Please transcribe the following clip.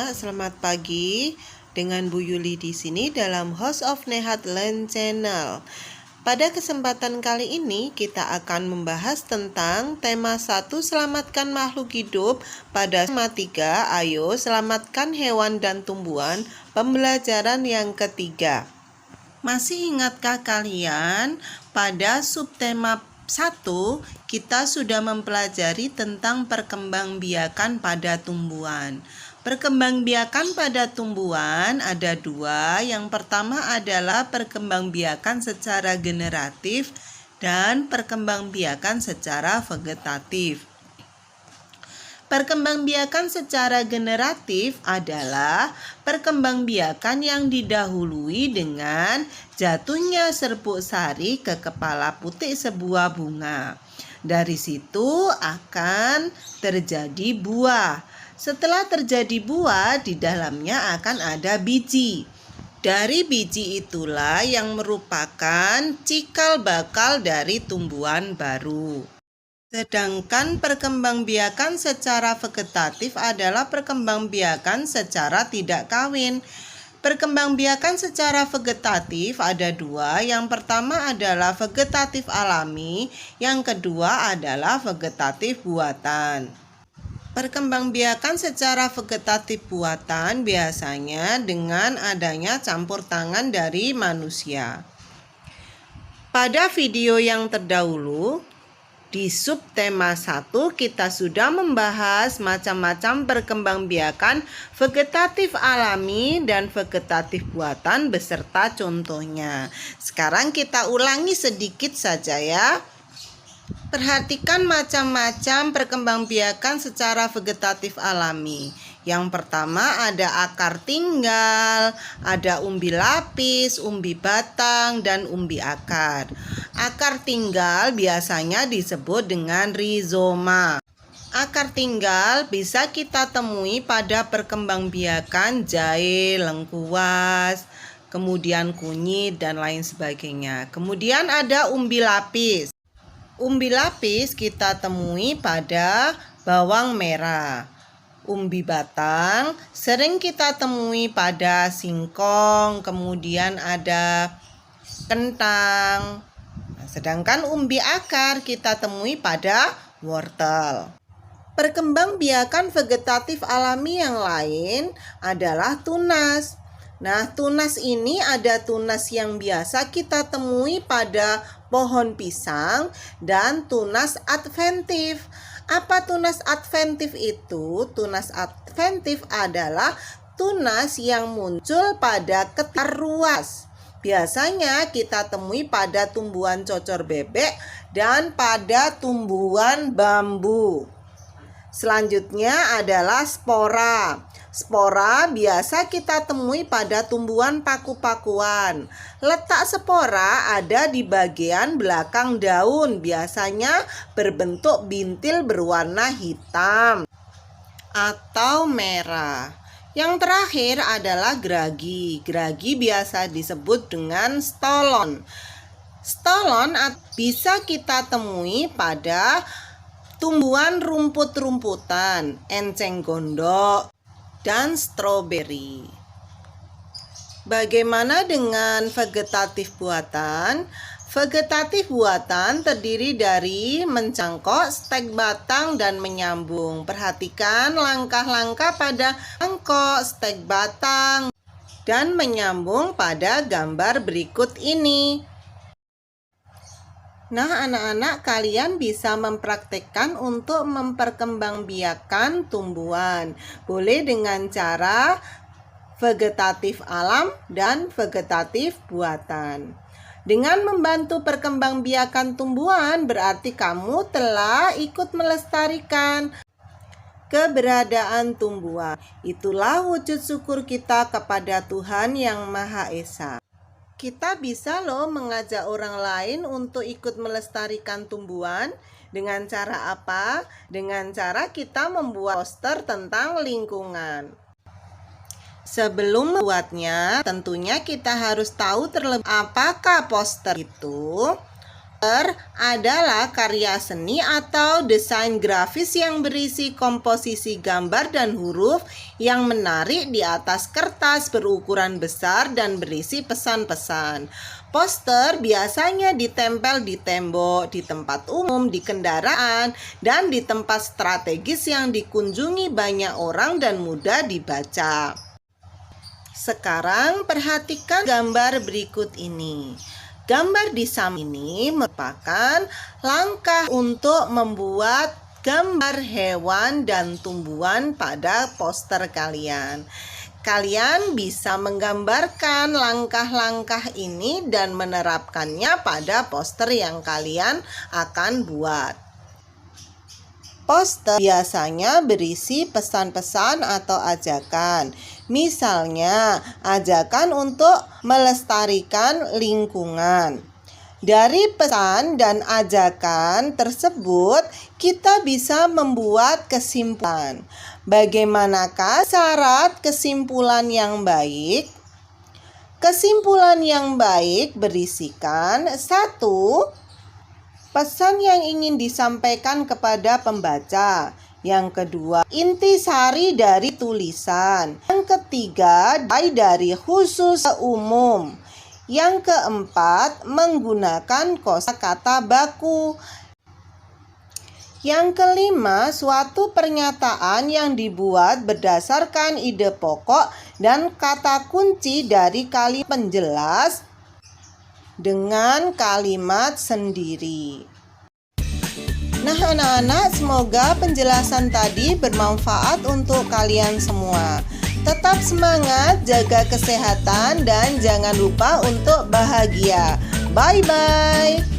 anak-anak, selamat pagi. Dengan Bu Yuli di sini dalam House of Nehat Land Channel. Pada kesempatan kali ini kita akan membahas tentang tema 1 selamatkan makhluk hidup. Pada tema 3 ayo selamatkan hewan dan tumbuhan, pembelajaran yang ketiga. Masih ingatkah kalian pada subtema 1 kita sudah mempelajari tentang perkembangbiakan pada tumbuhan. Perkembangbiakan pada tumbuhan ada 2. Yang pertama adalah perkembangbiakan secara generatif dan perkembangbiakan secara vegetatif. Perkembangbiakan secara generatif adalah perkembangbiakan yang didahului dengan jatuhnya serbuk sari ke kepala putik sebuah bunga. Dari situ akan terjadi buah. Setelah terjadi buah, di dalamnya akan ada biji. Dari biji itulah yang merupakan cikal bakal dari tumbuhan baru. Sedangkan perkembangbiakan secara vegetatif adalah perkembangbiakan secara tidak kawin. Perkembangbiakan secara vegetatif ada 2. Yang pertama adalah vegetatif alami, yang kedua adalah vegetatif buatan. Perkembangbiakan secara vegetatif buatan biasanya dengan adanya campur tangan dari manusia. Pada video yang terdahulu, di subtema 1 kita sudah membahas macam-macam perkembangbiakan vegetatif alami dan vegetatif buatan beserta contohnya. Sekarang kita ulangi sedikit saja ya. Perhatikan macam-macam perkembangbiakan secara vegetatif alami. Yang pertama ada akar tinggal, ada umbi lapis, umbi batang, dan umbi akar. Akar tinggal biasanya disebut dengan rizoma. Akar tinggal bisa kita temui pada perkembangbiakan jahe, lengkuas, kemudian kunyit, dan lain sebagainya. Kemudian ada umbi lapis. Umbi lapis kita temui pada bawang merah. Umbi batang sering kita temui pada singkong, kemudian ada kentang. Sedangkan umbi akar kita temui pada wortel. Perkembangbiakan vegetatif alami yang lain adalah tunas. Nah, tunas ini ada tunas yang biasa kita temui pada pohon pisang dan tunas adventif. Apa tunas adventif itu? Tunas adventif adalah tunas yang muncul pada ketar ruas. Biasanya kita temui pada tumbuhan cocor bebek dan pada tumbuhan bambu. Selanjutnya adalah spora. Spora biasa kita temui pada tumbuhan paku-pakuan. Letak spora ada di bagian belakang daun, biasanya berbentuk bintil berwarna hitam atau merah. Yang terakhir adalah geragi. Geragi biasa disebut dengan stolon. Stolon bisa kita temui pada tumbuhan rumput-rumputan, enceng gondok, dan stroberi. Bagaimana dengan vegetatif buatan? Vegetatif buatan terdiri dari mencangkok, stek batang, dan menyambung. Perhatikan langkah-langkah pada cangkok, stek batang, dan menyambung pada gambar berikut ini. Nah, anak-anak, kalian bisa mempraktekkan untuk memperkembangbiakan tumbuhan. Boleh dengan cara vegetatif alam dan vegetatif buatan. Dengan membantu perkembangbiakan tumbuhan, berarti kamu telah ikut melestarikan keberadaan tumbuhan. Itulah wujud syukur kita kepada Tuhan Yang Maha Esa. Kita bisa loh mengajak orang lain untuk ikut melestarikan tumbuhan. Dengan cara apa? Dengan cara kita membuat poster tentang lingkungan. Sebelum membuatnya, tentunya kita harus tahu terlebih apakah poster itu. Adalah karya seni atau desain grafis yang berisi komposisi gambar dan huruf yang menarik di atas kertas berukuran besar dan berisi pesan-pesan. Poster biasanya ditempel di tembok, di tempat umum, di kendaraan, dan di tempat strategis yang dikunjungi banyak orang dan mudah dibaca. Sekarang perhatikan gambar berikut ini. Gambar di samping ini merupakan langkah untuk membuat gambar hewan dan tumbuhan pada poster kalian. Kalian bisa menggambarkan langkah-langkah ini dan menerapkannya pada poster yang kalian akan buat. Poster biasanya berisi pesan-pesan atau ajakan. Misalnya, ajakan untuk melestarikan lingkungan. Dari pesan dan ajakan tersebut, kita bisa membuat kesimpulan. Bagaimanakah syarat kesimpulan yang baik? Kesimpulan yang baik berisikan 1. Pesan yang ingin disampaikan kepada pembaca. Yang kedua, intisari dari tulisan. Yang ketiga, dari khusus ke umum. Yang keempat, menggunakan kosakata baku. Yang kelima, suatu pernyataan yang dibuat berdasarkan ide pokok dan kata kunci dari kalimat penjelas dengan kalimat sendiri. Nah anak-anak, semoga penjelasan tadi bermanfaat untuk kalian semua. Tetap semangat, jaga kesehatan, dan jangan lupa untuk bahagia. Bye-bye.